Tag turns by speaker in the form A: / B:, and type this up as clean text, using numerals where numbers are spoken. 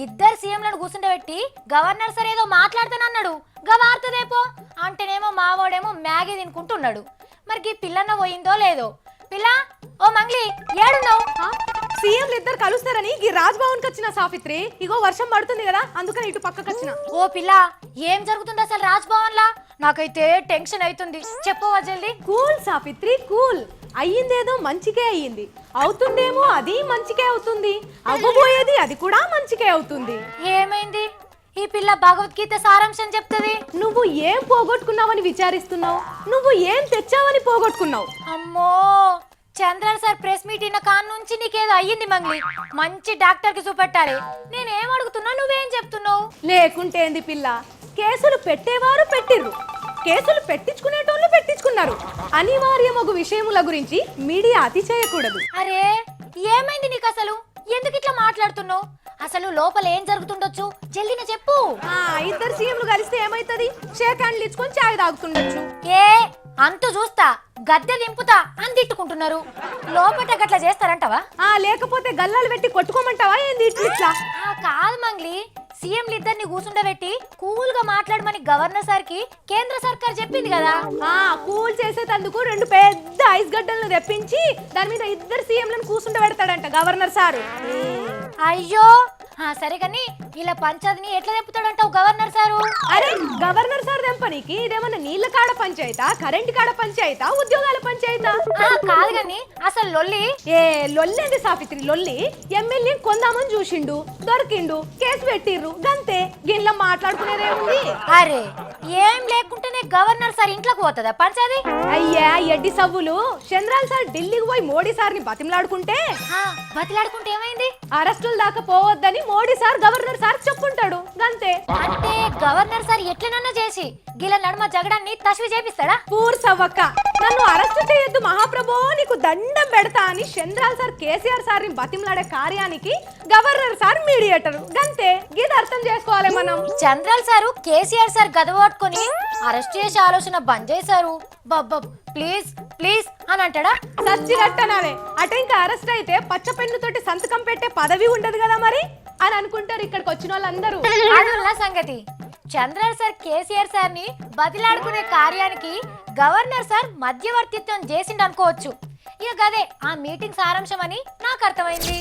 A: ఇద్దరు సీఎంలను కూర్చుండబెట్టి governor sir ఏదో మాట్లాడతానన్నాడు. గా వార్తదేపో అంటేనేమో మావోడేమో మ్యాగీ తినుకుంటున్నాడు. మరి ఈ పిల్లన్న పోయిందో లేదో. పిల్ల ఓ మంగ్లీ ఏడున్నావు?
B: సీఎంలు ఇద్దరు కలుస్తారని ఈ రాజ్భవన్ కి వచ్చిన సావిత్రి. ఇగో వర్షం పడుతుంది కదా అందుకని ఇటు పక్కకు వచ్చిన.
A: ఓ పిల్ల ఏం జరుగుతుంది అసలు రాజ్భవన్ లా? నాకైతే టెన్షన్ అవుతుంది. చెప్పవా జల్దీ.
B: Cool Savitri cool. అయ్యిందేదో మంచికే అయ్యింది, అవుతుందేమో అది మంచికే అవుతుంది, అవ్వబోయేది అది కూడా మంచికే అవుతుంది.
A: ఏమైంది? ఈ పిల్ల భగవద్గీత సారాంశం చెప్తుంది.
B: నువ్వు ఏం పోగొట్టుకున్నావని విచారిస్తున్నావు, నువ్వు ఏం తెచ్చావని పోగొట్టుకున్నావు.
A: అమ్మో చంద్రన్ సార్ ప్రెస్ మీట్ ఇన్న కాన్ నుంచి నీకేదో అయ్యింది మంగ్లీ. మంచి డాక్టర్ కి చూపెట్టాలి. నేనేం అడుగుతున్నా నువ్వేం చెప్తున్నావు?
B: లేకుంటేంది పిల్ల, కేసులు పెట్టేవారు పెట్టిర్రు, కేసులు పెట్టించుకునేటోళ్ళు పెట్టించుకున్నారు. అనివార్యమగు విషయముల గురించి మీడియా అతి చేయకూడదు.
A: అరే ఏమైంది నీకు అసలు? ఎందుకు ఇట్లా మాట్లాడుతున్నావు? అసలు లోపల ఏం జరుగుతుండొచ్చు జల్దిన చెప్పు.
B: ఇద్దరు సీఎంలు కలిస్తే ఏమైతది? షేక్ హ్యాండ్లు ఇచ్చుకొని చాయ్ తాగుతుండొచ్చు.
A: ఏ అంతు చూస్తా గద్దె దింపుతా అని తిట్టుకుంటున్నారు. లోపట గట్లా చేస్తారంటవా?
B: లేకపోతే గల్లాలు పెట్టి కొట్టుకోమంటావా ఏంది ఇట్లా?
A: కాదు మంగ్లీ, సీఎంలు ఇద్దరిని కూర్చుండబెట్టి కూల్ గా మాట్లాడమని గవర్నర్ సార్ కి కేంద్ర సర్కార్ చెప్పింది కదా.
B: కూల్ చేసేటందుకు రెండు పెద్ద ఐస్ గడ్డలను తెప్పించి దాని మీద ఇద్దరు సీఎంలను కూర్చుండబెడతాడంట గవర్నర్ సార్.
A: అయ్యో సరే కానీ ఇలా పంచాయతీని ఎట్లా తెంపుతాడంటావు గవర్నర్ సారు?
B: అరే గవర్నర్ సార్ తెంపనీకి ఇదేమన్నా నీళ్ళ కాడ పంచాయతా, కరెంట్ కాడ పంచాయతా, ఉద్యోగాల పంచాయతా?
A: కాదు కానీ అసలు లొల్లి
B: లొల్లేంది సావిత్రి లొల్లి? ఎమ్మెల్యే కొందామని చూసిండు, దొరికిండు, కేసు పెట్టిర్రు, గంతే. గిట్ల మాట్లాడుకునేదేముంది?
A: అరే ఏం లేకుంటేనే గవర్నర్ సార్ ఇంట్లోకి పోతుందా పంచాయతీ?
B: అయ్యా ఎడ్డి సవ్వులు. చంద్రాల్ సార్ ఢిల్లీకి పోయి మోడీ సార్ని బతిమలాడుకుంటే
A: బతిలాడుకుంటే ఏమైంది?
B: అరెస్టుల దాకా పోవద్దని మోడీ సార్ గవర్నర్ సార్ చెప్పుంటాడు, గంతే.
A: అంటే గవర్నర్ సార్ ఎట్లనన్నా చేసి గిల నడుమ జగడాన్ని తస్వి చేపిస్తాడా?
B: పూర్ సవ్వక్క, నన్ను అరెస్టు చేయొద్దు మహాప్రభో, నీకు దండం పెడతా అని చంద్రాల్ సార్ కేసీఆర్ సార్ ని బతిమలాడే కార్యానికి గవర్నర్ సార్ మీడియేటర్, గంతే. గీత అర్థం చేసుకోవాలి మనం.
A: చంద్రాల్ సారు కేసీఆర్ సార్ గద పట్టుకొని అరెస్ట్ చేసే ఆలోచన బంద్ చేశారు. బబ్బబ్ ప్లీజ్ ప్లీజ్ అని అంటాడా?
B: సచ్చినట్టనాలే. అటే ఇంకా అరెస్ట్ అయితే పచ్చ పెన్నుతోటి సంతకం పెట్టే పదవి ఉండదు కదా మరి అని అనుకుంటారు ఇక్కడికి వచ్చిన వాళ్ళందరూ.
A: అదున్న సంగతి. చంద్రన్ సార్ కేసీఆర్ సార్ ని బదిలాడుకునే కార్యానికి గవర్నర్ సార్ మధ్యవర్తిత్వం చేసిండు అనుకోవచ్చు. ఇక గదే ఆ మీటింగ్ సారాంశం అని నాకు అర్థమైంది.